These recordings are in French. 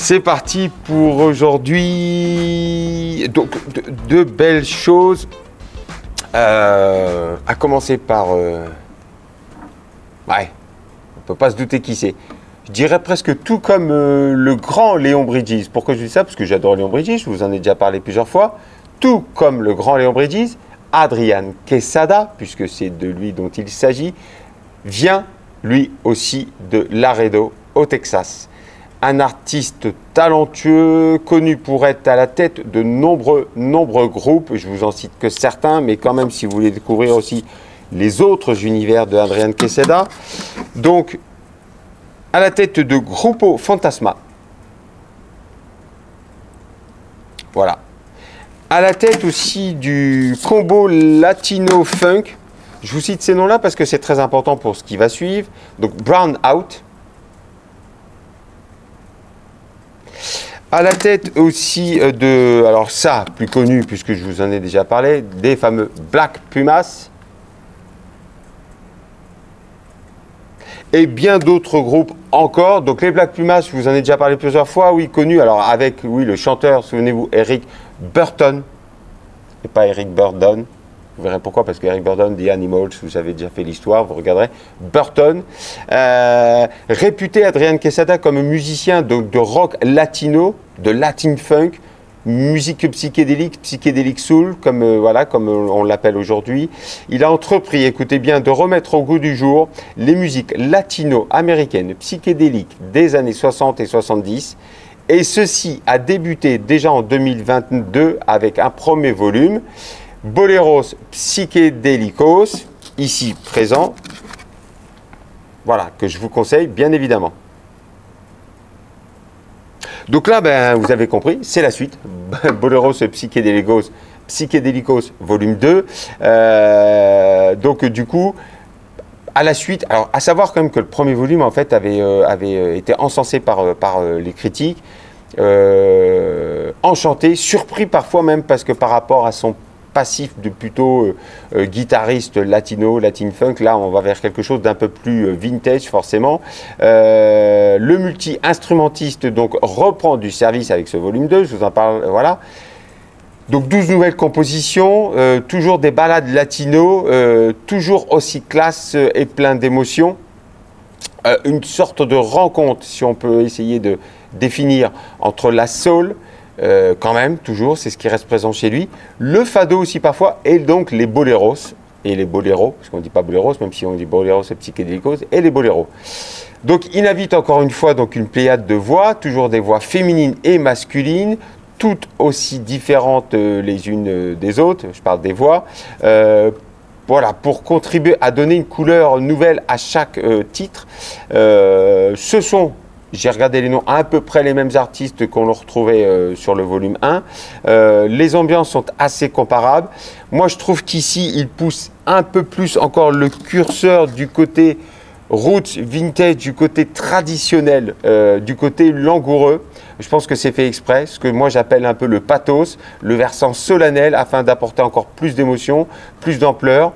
C'est parti pour aujourd'hui. Donc, deux belles choses. À commencer par... Ouais, on peut pas se douter qui c'est. Je dirais presque tout comme le grand Léon Bridges. Pourquoi je dis ça? Parce que j'adore Léon Bridges, je vous en ai déjà parlé plusieurs fois. Tout comme le grand Léon Bridges, Adrian Quesada, puisque c'est de lui dont il s'agit, vient lui aussi de Laredo, au Texas. Un artiste talentueux, connu pour être à la tête de nombreux groupes. Je vous en cite que certains, mais quand même, si vous voulez découvrir aussi les autres univers de Adrian Quesada. Donc, à la tête de Grupo Fantasma. Voilà. À la tête aussi du combo latino-funk. Je vous cite ces noms-là parce que c'est très important pour ce qui va suivre. Donc, Brown Out. À la tête aussi de, alors ça, plus connu puisque je vous en ai déjà parlé, des fameux Black Pumas. Et bien d'autres groupes encore. Donc les Black Pumas, je vous en ai déjà parlé plusieurs fois, oui, connus. Alors avec, oui, le chanteur, souvenez-vous, Eric Burton, et pas Eric Burdon. Vous verrez pourquoi, parce que Eric Burdon, The Animals, vous avez déjà fait l'histoire, vous regarderez. Burton, réputé Adrian Quesada comme musicien de rock latino, de latin funk, musique psychédélique, psychédélique soul, comme, voilà, comme on l'appelle aujourd'hui. Il a entrepris, écoutez bien, de remettre au goût du jour les musiques latino-américaines psychédéliques des années 60 et 70. Et ceci a débuté déjà en 2022 avec un premier volume, Boleros Psychédélicos, ici présent, voilà, que je vous conseille bien évidemment. Donc là, ben, vous avez compris, c'est la suite, Boleros Psychédélicos, volume 2. Donc du coup, à la suite, alors à savoir quand même que le premier volume en fait avait été encensé par les critiques, enchanté, surpris parfois même parce que par rapport à son passif de plutôt guitariste latino, latin funk, là on va vers quelque chose d'un peu plus vintage forcément. Le multi-instrumentiste donc reprend du service avec ce volume 2, je vous en parle, voilà. Donc 12 nouvelles compositions, toujours des ballades latino, toujours aussi classe et plein d'émotions. Une sorte de rencontre, si on peut essayer de définir, entre la soul, quand même, toujours, c'est ce qui reste présent chez lui. Le fado aussi parfois, et donc les boleros, et les boléros, parce qu'on ne dit pas boleros, même si on dit boleros et psychédélicos, et les boléros. Donc il invite encore une fois donc, une pléiade de voix, toujours des voix féminines et masculines, toutes aussi différentes les unes des autres, je parle des voix, voilà, pour contribuer à donner une couleur nouvelle à chaque titre. Ce sont... J'ai regardé les noms, à peu près les mêmes artistes qu'on le retrouvait sur le volume 1. Les ambiances sont assez comparables. Moi, je trouve qu'ici, il pousse un peu plus encore le curseur du côté roots, vintage, du côté traditionnel, du côté langoureux. Je pense que c'est fait exprès, ce que moi j'appelle un peu le pathos, le versant solennel, afin d'apporter encore plus d'émotion, plus d'ampleur,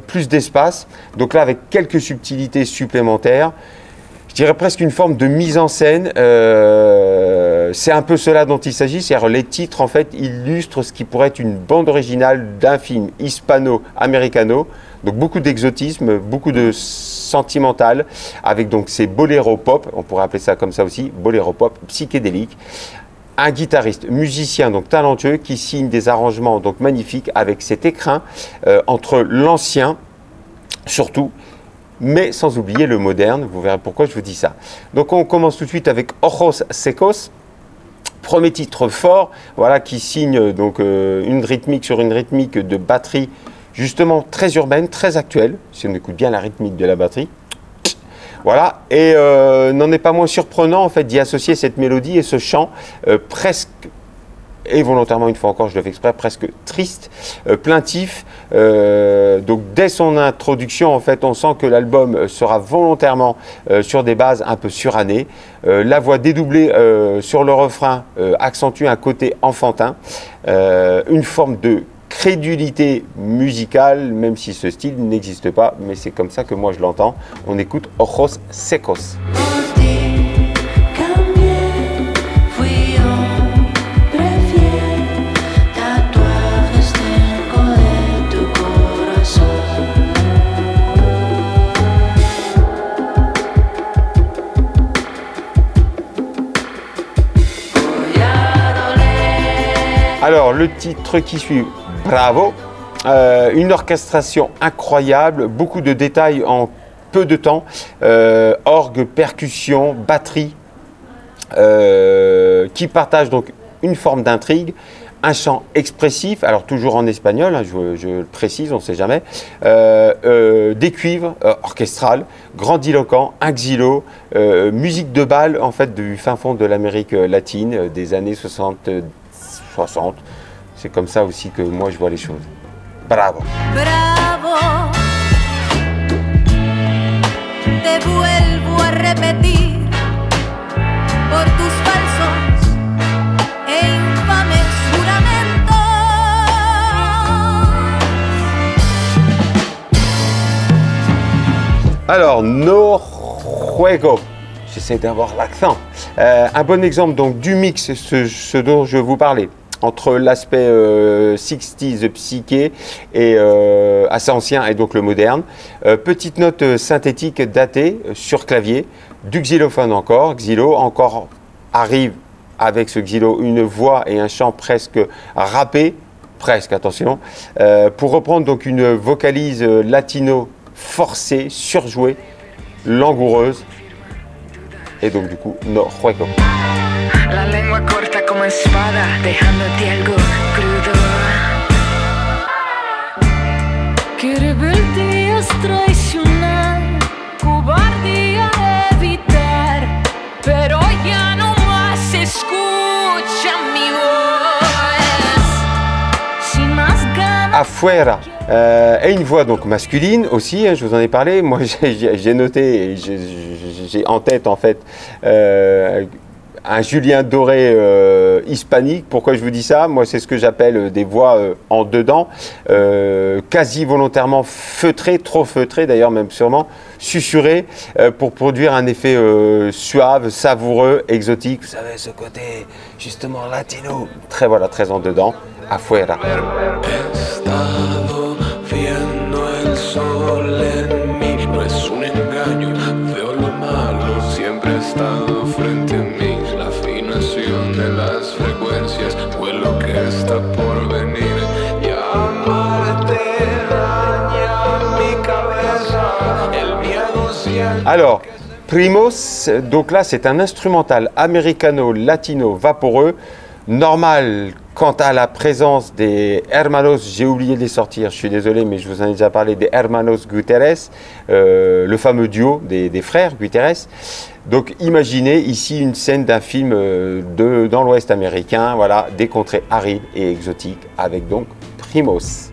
plus d'espace. Donc là, avec quelques subtilités supplémentaires. Je dirais presque une forme de mise en scène, c'est un peu cela dont il s'agit, c'est-à-dire les titres en fait illustrent ce qui pourrait être une bande originale d'un film hispano-américano, donc beaucoup d'exotisme, beaucoup de sentimental, avec donc ces boléros pop, on pourrait appeler ça comme ça aussi, boléros pop psychédéliques, un guitariste, musicien donc talentueux qui signe des arrangements donc magnifiques avec cet écrin entre l'ancien surtout, mais sans oublier le moderne, vous verrez pourquoi je vous dis ça. Donc on commence tout de suite avec Ojos Secos, premier titre fort, voilà, qui signe donc une rythmique sur une rythmique de batterie, justement très urbaine, très actuelle, si on écoute bien la rythmique de la batterie. Voilà, et n'en est pas moins surprenant en fait d'y associer cette mélodie et ce chant presque, et volontairement une fois encore je le fais exprès, presque triste, plaintif. Donc dès son introduction en fait on sent que l'album sera volontairement sur des bases un peu surannées. La voix dédoublée sur le refrain accentue un côté enfantin, une forme de crédulité musicale, même si ce style n'existe pas, mais c'est comme ça que moi je l'entends. On écoute Ojos Secos. le titre qui suit, Bravo, une orchestration incroyable, beaucoup de détails en peu de temps, orgue, percussion, batterie, qui partagent donc une forme d'intrigue, un chant expressif, alors toujours en espagnol, hein, je le précise, on ne sait jamais, des cuivres orchestrales, grandiloquents, un xylo, musique de bal en fait du fin fond de l'Amérique latine des années 60. C'est comme ça aussi que moi je vois les choses. Bravo. Bravo, te vuelvo a repetir por tus falsos e infames juramentos. Alors, No Juego, j'essaie d'avoir l'accent. Un bon exemple donc du mix, ce dont je vous parlais, entre l'aspect 60s psyché et assez ancien et donc le moderne. Petite note synthétique datée sur clavier, du xylophone encore, xylo, encore arrive avec ce xylo une voix et un chant presque râpé, presque attention, pour reprendre donc une vocalise latino forcée, surjouée, langoureuse, et donc du coup, No Juego. La lengua corta como espada, dejándote algo crudo. Que rebeldía es traicionar, cobardía evitar, pero ya no más escucha mi voz. Sin más ganas. Afuera, et une voix donc masculine aussi, hein, je vous en ai parlé. Moi j'ai noté, j'ai en tête en fait un Julien Doré hispanique. Pourquoi je vous dis ça? Moi c'est ce que j'appelle des voix en dedans, quasi volontairement feutrées, trop feutrées d'ailleurs même sûrement, susurrées, pour produire un effet suave, savoureux, exotique. Vous savez ce côté justement latino, très voilà, très en dedans. Afuera. Viendo el sol en mí, no es un engaño, veo lo malo, siempre ha estado frente a mí, la afinación de las frecuencias, fue lo que está por venir, y amarte daña mi cabeza, el miedo siempre... Alors, Primos, donc là c'est un instrumental américano-latino vaporeux, normal quant à la présence des Hermanos, j'ai oublié de les sortir, je suis désolé, mais je vous en ai déjà parlé, des Hermanos Gutierrez, le fameux duo des frères Gutierrez. Donc imaginez ici une scène d'un film dans l'Ouest américain, voilà, des contrées arides et exotiques, avec donc Primos.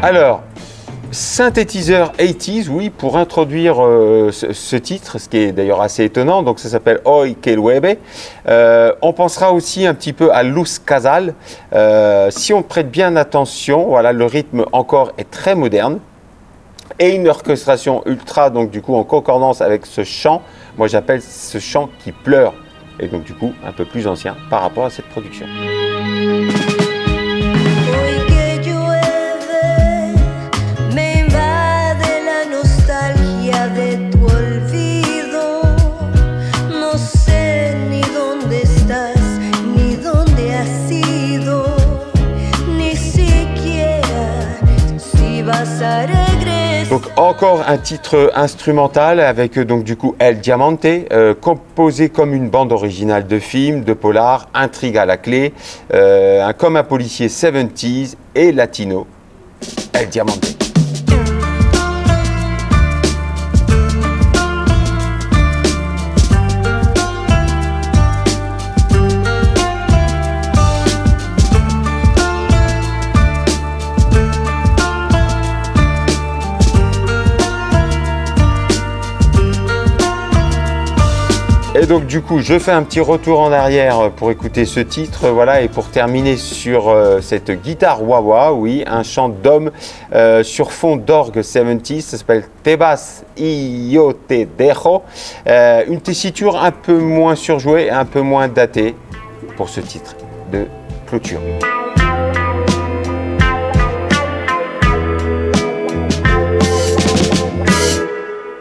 Alors, synthétiseur 80s, oui, pour introduire ce titre, ce qui est d'ailleurs assez étonnant, donc ça s'appelle Hoy que llueve. On pensera aussi un petit peu à Luz Casal. Si on prête bien attention, voilà, le rythme encore est très moderne. Et une orchestration ultra, donc du coup en concordance avec ce chant, moi j'appelle ce chant qui pleure, et donc du coup un peu plus ancien par rapport à cette production. Donc encore un titre instrumental avec donc du coup El Diamante, composé comme une bande originale de film, de polar, intrigue à la clé, comme un policier 70s et latino, El Diamante. donc du coup, je fais un petit retour en arrière pour écouter ce titre, voilà, et pour terminer sur cette guitare wah-wah, oui, un chant d'homme sur fond d'orgue 70s, ça s'appelle Te vas y yo te dejo, une tessiture un peu moins surjouée, un peu moins datée pour ce titre de clôture.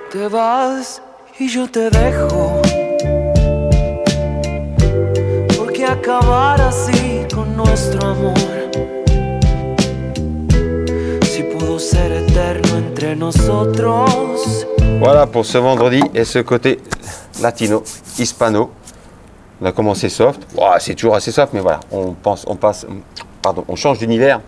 Te vas y yo te dejo, porque acabar así con nuestro amor, si pudo ser eterno entre nosotros. Voilà pour ce vendredi et ce côté latino, hispano. On a commencé soft, c'est toujours assez soft, mais voilà, on change d'univers.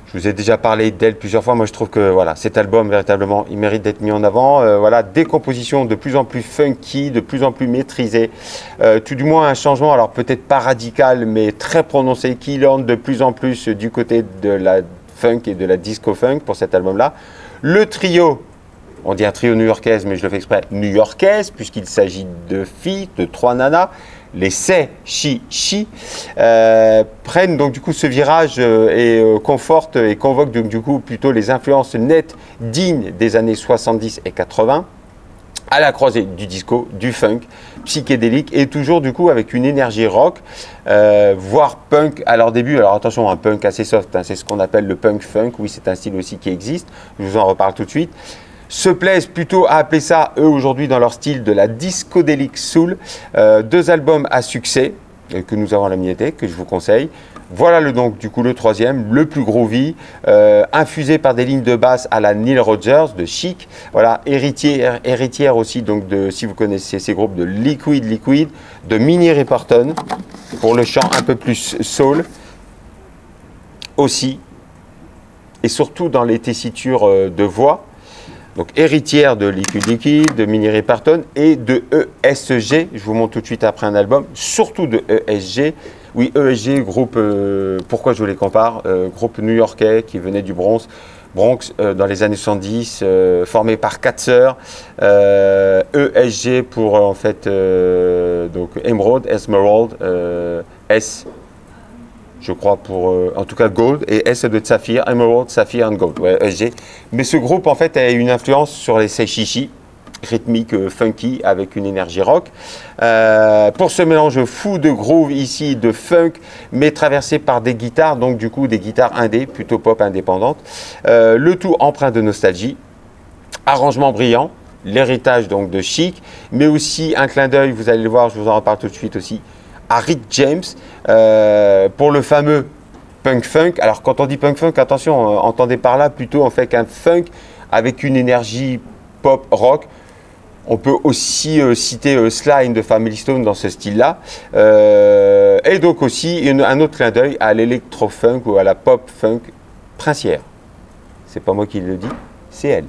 Je vous ai déjà parlé d'elle plusieurs fois. Moi, je trouve que voilà, cet album, véritablement, il mérite d'être mis en avant. Voilà, des compositions de plus en plus funky, de plus en plus maîtrisées. Tout du moins, un changement, alors peut-être pas radical, mais très prononcé, qui orne de plus en plus du côté de la funk et de la disco-funk pour cet album-là. Le trio, on dit un trio new-yorkaise, mais je le fais exprès, new-yorkaise, puisqu'il s'agit de filles, de 3 nanas. Les Say, She, prennent donc du coup ce virage et confortent et convoquent donc du coup plutôt les influences nettes dignes des années 70 et 80 à la croisée du disco, du funk, psychédélique et toujours du coup avec une énergie rock, voire punk à leur début. Alors attention, un punk assez soft, hein, c'est ce qu'on appelle le punk funk, oui c'est un style aussi qui existe, je vous en reparle tout de suite. Se plaisent plutôt à appeler ça, eux, aujourd'hui, dans leur style de la discodélique soul. 2 albums à succès que nous avons à la Miniatech, que je vous conseille. Voilà donc du coup le 3e, le plus groovy, infusé par des lignes de basse à la Nile Rodgers de Chic. Voilà, héritière aussi donc de, si vous connaissez ces groupes, de Liquid, de Minnie Riperton pour le chant un peu plus soul aussi, et surtout dans les tessitures de voix. Donc héritière de Liquid, de Minnie Riperton et de ESG. Je vous montre tout de suite après un album, surtout de ESG. Oui, ESG, groupe, pourquoi je les compare, groupe new-yorkais qui venait du Bronx dans les années 70, formé par 4 sœurs. ESG pour en fait donc Emerald, S, je crois pour, en tout cas Gold, et S de Saphir, Emerald, Saphir and Gold, ouais, ESG. Mais ce groupe, en fait, a une influence sur les Seishishi, rythmique, funky, avec une énergie rock. Pour ce mélange fou de groove ici, de funk, mais traversé par des guitares, donc du coup des guitares indé, plutôt pop indépendantes. Le tout empreint de nostalgie, arrangement brillant, l'héritage donc de Chic, mais aussi un clin d'œil, vous allez le voir, je vous en reparle tout de suite aussi, à Rick James, pour le fameux punk funk. Alors quand on dit punk funk, attention, entendez par là plutôt en fait qu'un funk avec une énergie pop rock. On peut aussi citer Sly and the Family Stone dans ce style-là. Et donc aussi un autre clin d'œil à l'électro-funk ou à la pop-funk princière. C'est pas moi qui le dis, c'est elle.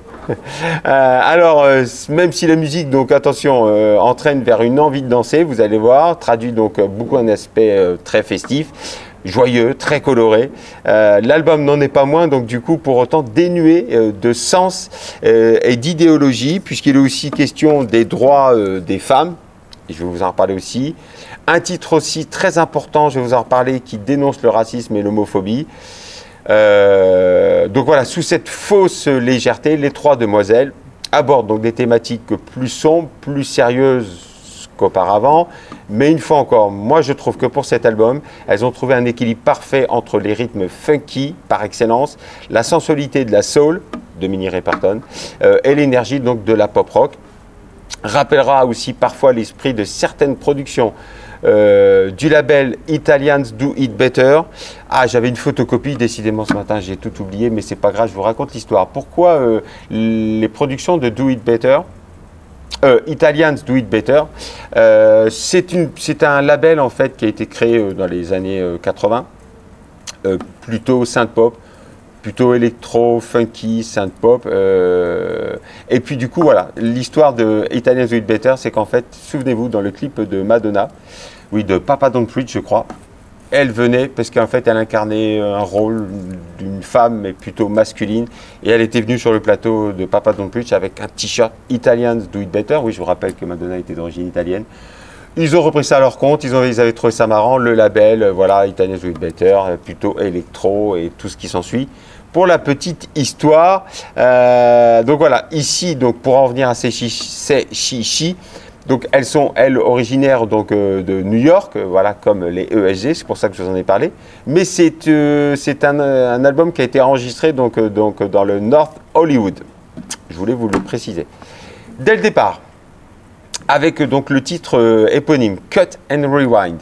Alors, même si la musique, donc attention, entraîne vers une envie de danser, vous allez voir, traduit donc beaucoup un aspect très festif, joyeux, très coloré. L'album n'en est pas moins, donc du coup, pour autant dénué de sens et d'idéologie, puisqu'il est aussi question des droits des femmes, et je vais vous en reparler aussi. Un titre aussi très important, je vais vous en reparler, qui dénonce le racisme et l'homophobie. Donc voilà, sous cette fausse légèreté, les 3 demoiselles abordent donc des thématiques plus sombres, plus sérieuses qu'auparavant. Mais une fois encore, moi je trouve que pour cet album, elles ont trouvé un équilibre parfait entre les rythmes funky par excellence, la sensualité de la soul de Minnie Riperton et l'énergie donc de la pop rock. Rappellera aussi parfois l'esprit de certaines productions du label Italians Do It Better. Ah, j'avais une photocopie, décidément ce matin j'ai tout oublié, mais c'est pas grave, je vous raconte l'histoire. Pourquoi les productions de Do It Better, Italians Do It Better, c'est un label en fait qui a été créé dans les années 80, plutôt synth-pop, plutôt électro, funky, synth-pop. Et puis du coup, voilà, l'histoire de Italians Do It Better, c'est qu'en fait, souvenez-vous, dans le clip de Madonna, oui, de Papa Don't Preach, je crois, elle venait parce qu'en fait, elle incarnait un rôle d'une femme, mais plutôt masculine. Et elle était venue sur le plateau de Papa Don't Preach avec un t-shirt Italians Do It Better. Oui, je vous rappelle que Madonna était d'origine italienne. Ils ont repris ça à leur compte, ils avaient trouvé ça marrant, le label, voilà, Italians Do It Better, plutôt électro et tout ce qui s'ensuit. Pour la petite histoire, donc voilà, ici, donc pour en venir à ces chichis, donc elles sont, elles, originaires donc, de New York, voilà, comme les ESG, c'est pour ça que je vous en ai parlé. Mais c'est un album qui a été enregistré donc, dans le North Hollywood. Je voulais vous le préciser. Dès le départ, avec donc le titre éponyme, Cut and Rewind,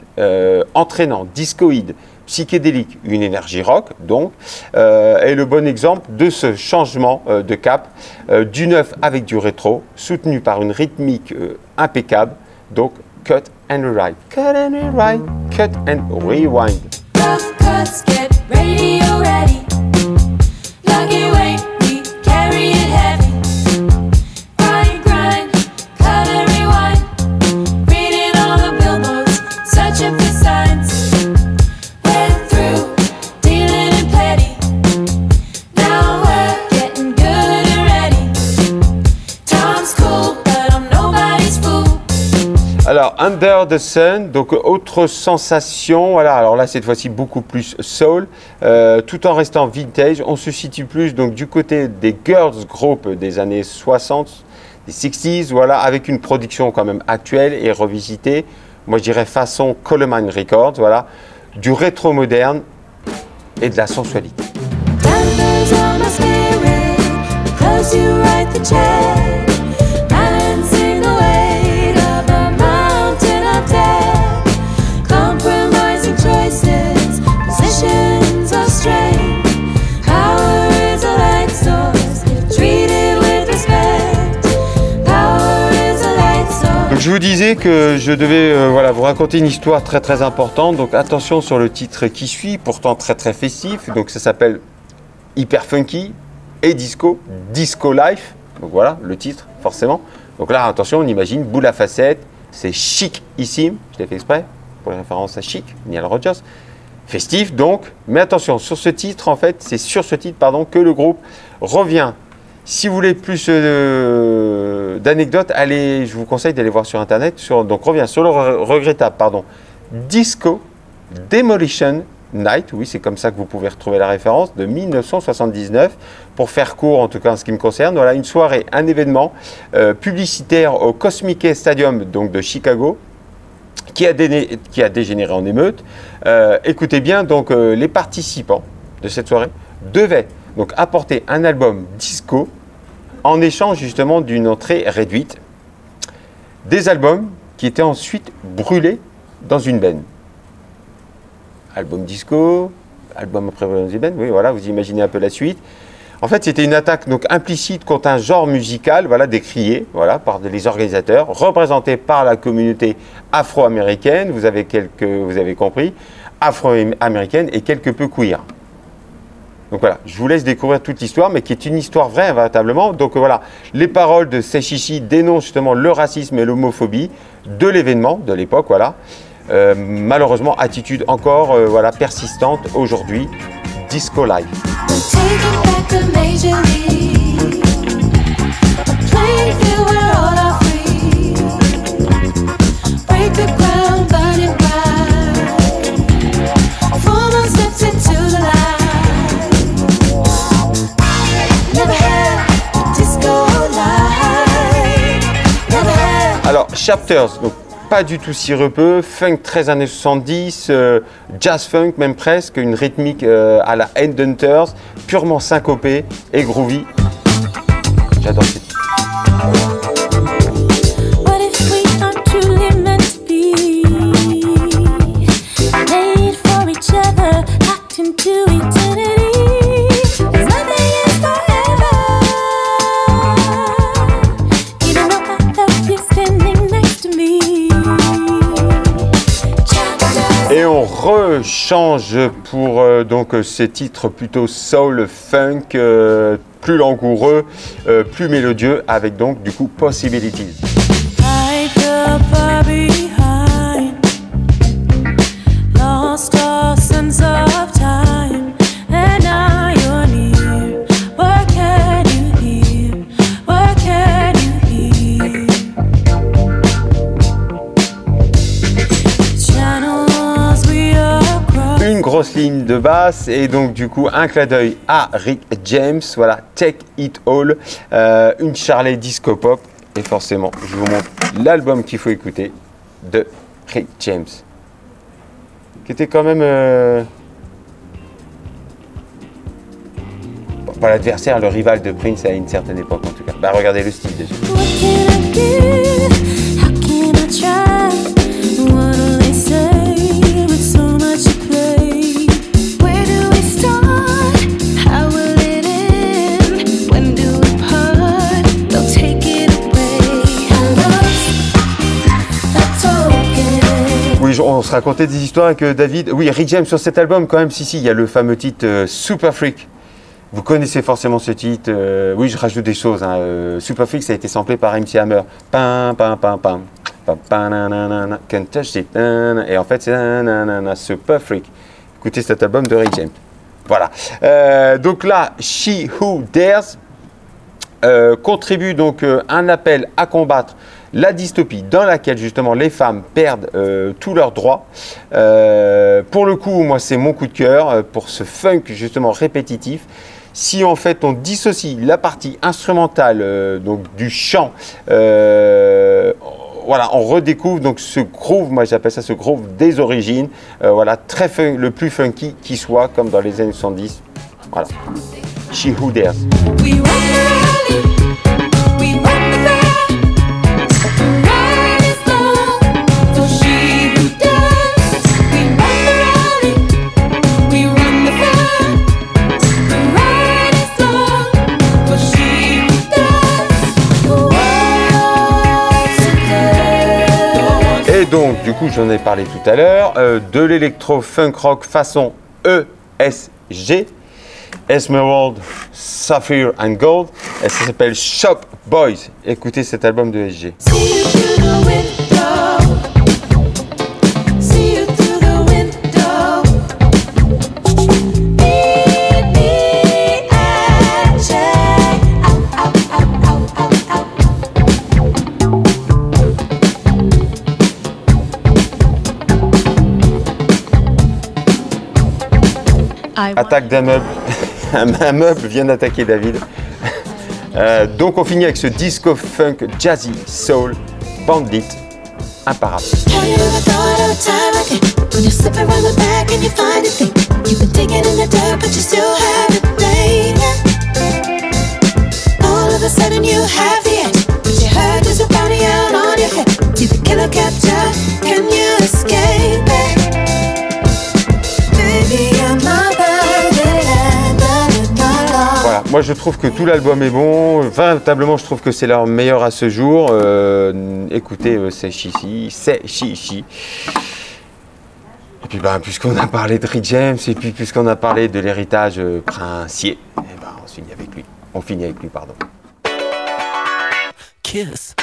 entraînant, discoïde, psychédélique, une énergie rock, donc, est le bon exemple de ce changement de cap, du neuf avec du rétro, soutenu par une rythmique impeccable, donc Cut and Rewind. Cut and Rewind, Cut and Rewind. Rough cuts get radio ready. Lucky weight, we carry it heavy. Grind, cut and rewind. Reading all the billboards, searching for signs. Went through, dealing in petty. Now we're getting good and ready. Time's cool, but I'm nobody's fool. Alors, Under the Sun, donc autre sensation, voilà, alors là cette fois-ci beaucoup plus soul, tout en restant vintage, on se situe plus donc du côté des girls group des années 60, des 60s, voilà, avec une production quand même actuelle et revisitée, moi je dirais façon Coleman Records, voilà, du rétro moderne et de la sensualité. Numbers on my spirit, because you write the check. Balancing the weight of a mountain of debt. Compromising choices, positions of strength. Power is a light source, if treated with respect. Power is a light source. Donc je vous disais que je devais voilà, vous raconter une histoire très très importante, donc attention sur le titre qui suit, pourtant très très festif, donc ça s'appelle Hyper Funky et Disco, Disco Life, donc voilà le titre forcément. Donc là attention, on imagine boule à facettes, c'est chic-issime, je l'ai fait exprès, pour les références à chic, Nile Rodgers, festif donc, mais attention, sur ce titre en fait, c'est sur ce titre pardon, que le groupe revient. Si vous voulez plus d'anecdotes, allez, je vous conseille d'aller voir sur internet, donc revient sur le regrettable Disco Demolition Night, oui c'est comme ça que vous pouvez retrouver la référence, de 1979, pour faire court en tout cas en ce qui me concerne, voilà une soirée, un événement publicitaire au Cosmic Stadium donc de Chicago, qui a dégénéré en émeute. Écoutez bien, donc les participants de cette soirée devaient donc apporter un album disco en échange justement d'une entrée réduite, des albums qui étaient ensuite brûlés dans une benne. Album disco, album après dans une benne, oui voilà, vous imaginez un peu la suite. En fait, c'était une attaque donc implicite contre un genre musical, voilà, décrié, voilà, par les organisateurs, représenté par la communauté afro-américaine, vous avez compris, afro-américaine et quelque peu queer. Donc voilà, je vous laisse découvrir toute l'histoire, mais qui est une histoire vraie, véritablement. Donc voilà, les paroles de ces chichis dénoncent justement le racisme et l'homophobie de l'événement, de l'époque, voilà. Malheureusement, attitude encore voilà, persistante aujourd'hui, Disco Life. Alors, Chapters, donc pas du tout sirupeux, funk 13 années 70, jazz funk même presque, une rythmique à la Headhunters, purement syncopée et groovy. J'adore ce titre. Et on rechange pour donc ces titres plutôt soul, funk, plus langoureux, plus mélodieux, avec donc du coup Possibilities. I feel far behind, lost all grosse ligne de basse et donc du coup un clin d'œil à Rick James, voilà, Take It All, une Charlie disco pop et forcément je vous montre l'album qu'il faut écouter de Rick James, qui était quand même pas l'adversaire, le rival de Prince à une certaine époque en tout cas. Bah regardez le style déjà. What can I give? How can I try? What do they say? With so much to play, where do we start? How will it end? When do we part? They'll take it away. And that's talking. Oui, on se racontait des histoires avec David. Oui, Rick James sur cet album quand même, si, il y a le fameux titre Super Freak. Vous connaissez forcément ce titre. Oui, je rajoute des choses. Hein. Super Freak, ça a été samplé par MC Hammer. Pam, pam, pam, pam. Pam, pam, nanana, can't touch it. Et en fait, c'est nanana, Super Freak. Écoutez cet album de Rick James. Voilà. Donc là, She Who Dares contribue donc un appel à combattre la dystopie dans laquelle justement les femmes perdent tous leurs droits. Pour le coup, moi c'est mon coup de cœur pour ce funk justement répétitif. Si en fait on dissocie la partie instrumentale donc du chant, voilà, on redécouvre donc ce groove, moi j'appelle ça ce groove des origines, voilà, très fun, le plus funky qui soit, comme dans les années 70. Voilà. She Who Dares. We run the rally, we run the fair. The ride is long for she who dares. We run the rally, we run the fair. The ride is long for she who dares. The world's today. Et donc, du coup, j'en ai parlé tout à l'heure, de l'électro-funk rock façon ESG, Emerald, Sapphire and Gold, et ça s'appelle Shop Boys. Écoutez cet album de ESG. See you through the window. See you through the window. B-B-H-A. Ow, ow, ow, ow, ow, ow. Attaque d'un meuble. Un meuble vient d'attaquer David. Donc on finit avec ce disco funk jazzy soul Bandit imparable. Have you ever thought of a time like it? When you're slipping around the back and you find a thing. You've been digging in the dirt, but you still haven't laid it. All of a sudden you have the edge, but you heard there's a bounty out on your head. See the killer capture, can you escape it? Baby, I'm not bad. Voilà, moi je trouve que tout l'album est bon, véritablement je trouve que c'est leur meilleur à ce jour. Écoutez, c'est chichi. Et puis ben, puisqu'on a parlé de Rick James et puis puisqu'on a parlé de l'héritage princier, eh ben, on finit avec lui. Pardon. Kiss.